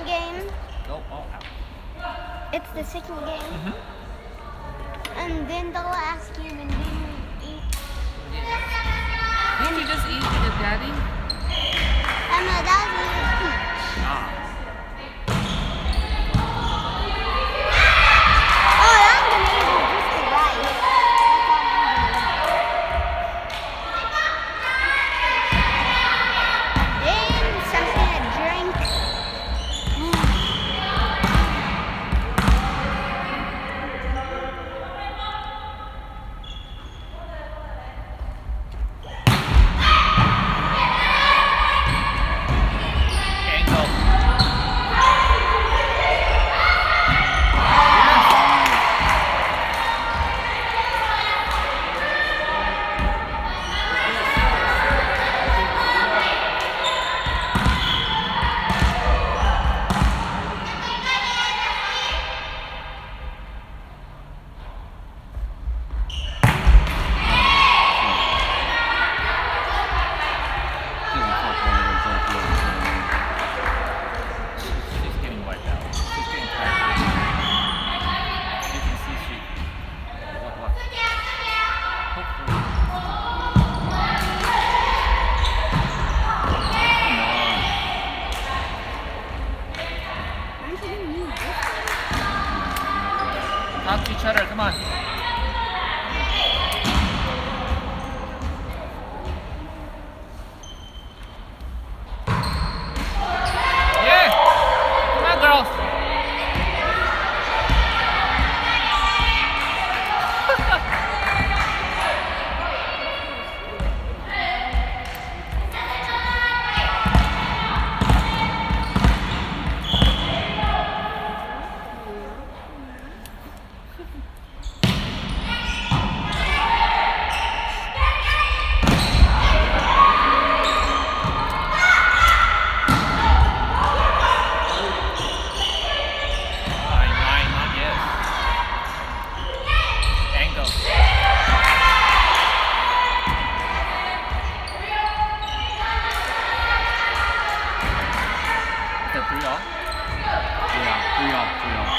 game. Go all out. It's the second game. Mm-hmm. And then the last game, and then we eat. Didn't you just eat with Daddy? And my dad eating peach. Ah. Oh, I'm gonna eat just the rice. That's all I'm gonna eat. Then something to drink. Angle. She's getting wiped out. She's getting tired. You can see she. What? Hopefully. I'm gonna eat this. Talk to each other. Come on. Yeah. Come on, girls. Mine, not yet. Angle. Is that 3 all? Yeah, 3-all.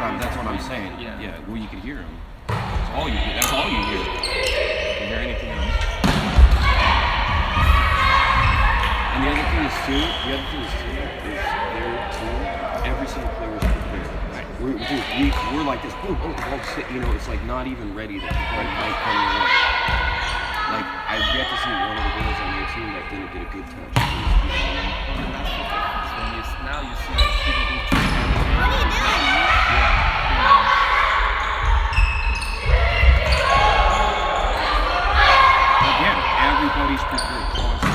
That's what I'm saying. Yeah. Yeah. Well, you could hear him. That's all you hear. That's all you hear. You hear anything else? And the other thing is too. Is there too. Every single player is prepared. Right. We're like this. Boom, boom, boom. You know, it's like not even ready to come your way. Like I've yet to see one of the girls on their team that didn't get a good touch. And that's the difference. Now you see like people who treat What are you doing? Again, everybody's prepared constantly.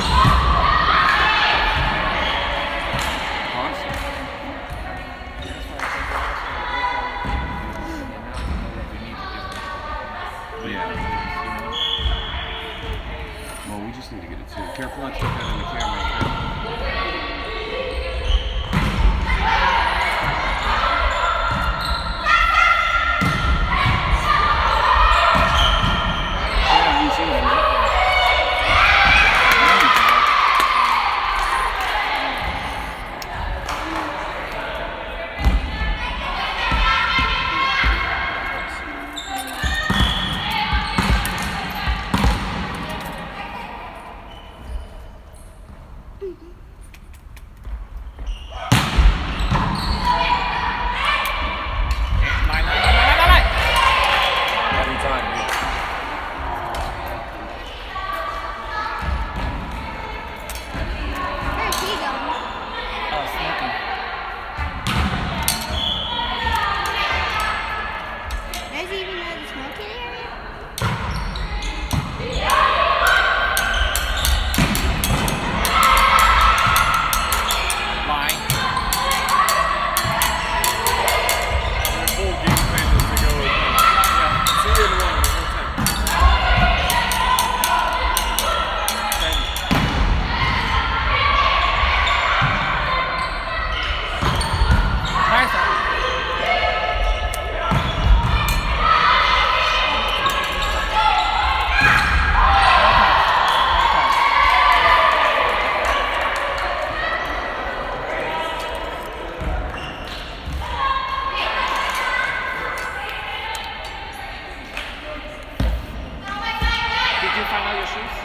Well, we just need to get it too. Careful not to get that in the camera. Yeah, you see that, right? Every time, dude. Where's he going? Oh, sneaking. Does he even know the smoking area? Line. My whole game plan is to go with see you in one more time. Nice. Did you find out your shoes?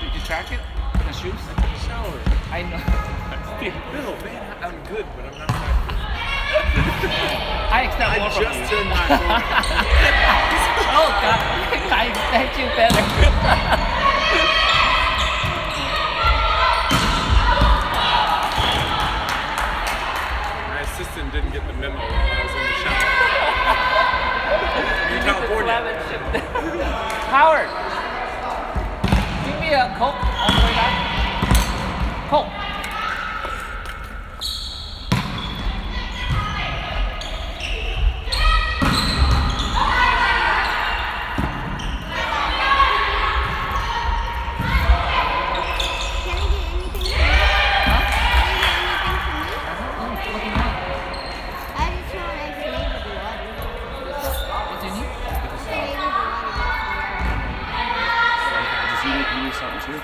Did you track it? The shoes? Shower. I know. No, man, I'm good, but I'm not practicing. I expect I more from just you. turned my phone. Oh God, I expect you better. My assistant didn't get the memo while I was in the shower. In California. Howard, give me a Coke on the way back. Coke. Can I get anything from you? Huh? Can I get anything from you? Looking at. I just want a flavored water. What do you need? Flavored water. Does he need something too?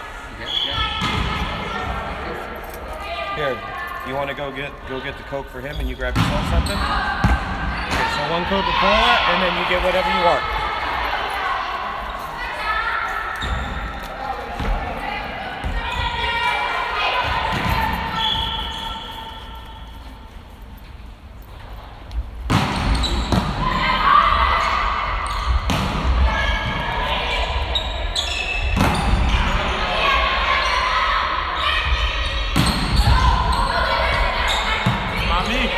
Here, you want to go get the Coke for him, and you grab yourself something. Okay, so one Coca-Cola, and then you get whatever you want. Mommy.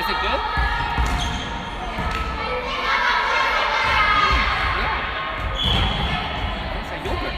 Is it good? Yeah. It's like yogurt.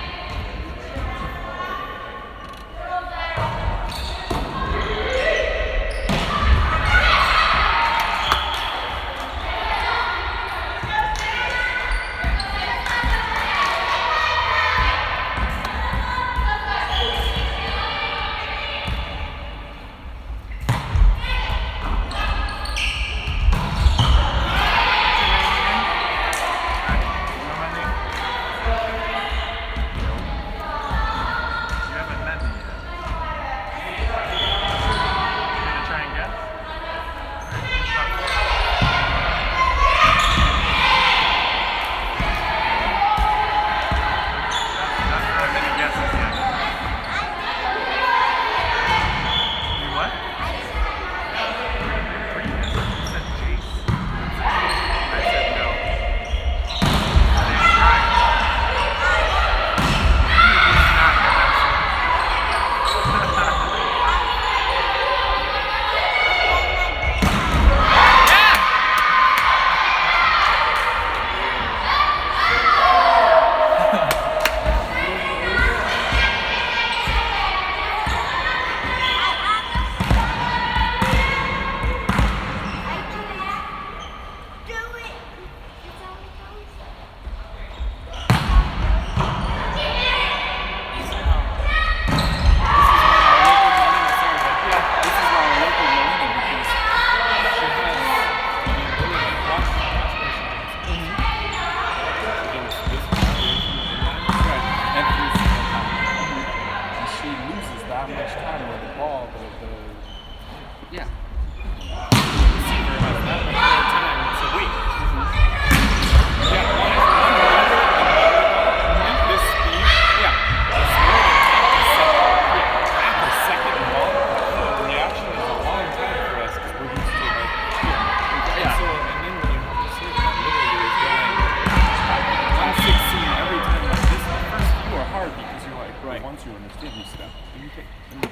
Once you understand, you step. And you take. They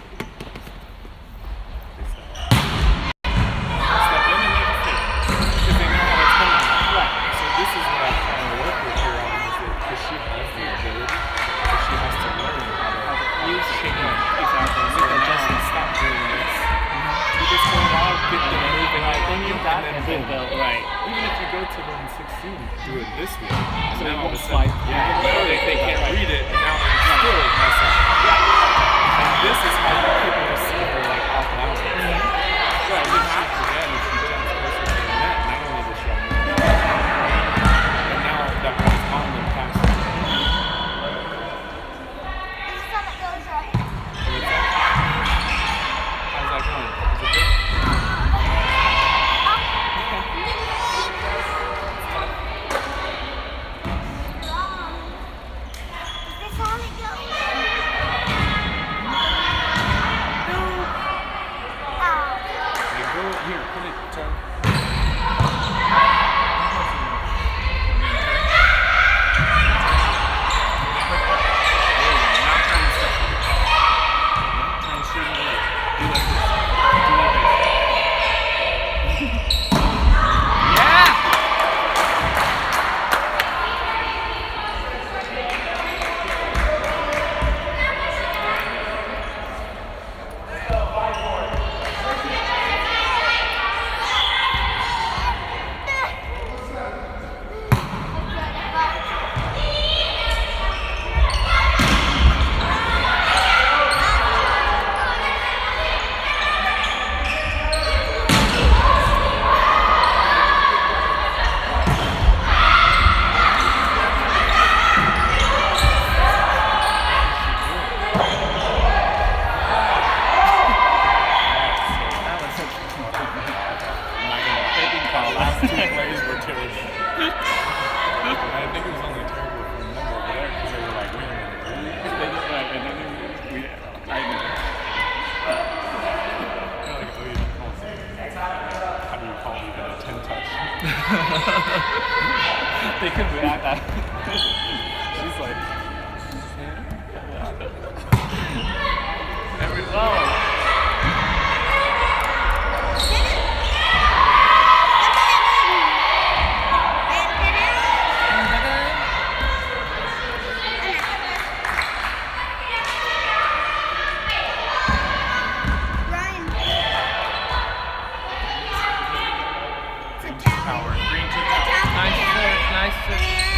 step. Step in and they just take. Because they know how it's coming. Right. So this is what I'm trying to work with her on, is that because she has the ability, so she has to learn how to use it. Exactly. So then just stop doing this. You just go out, get them moving, and then boom. Right. Even if you go to 116, do it this way. So it now all of won't a sudden, slide. yeah, now they can't read it, and now they're still messing up. And this is how you keep a receiver like off balance. Right, you have to then if she jumps closer to the net, not only does she have more, but now that one's on the pass. How's that going? Is it good? Here, put it, turn. Last two plays were terrible. I think it was only terrible from them over there because they were like, wait a minute, really? They just like, and then I know. They're like, oh, you don't call it. How do you call even a 10-touch? They could react that. She's like, Every, oh. nice.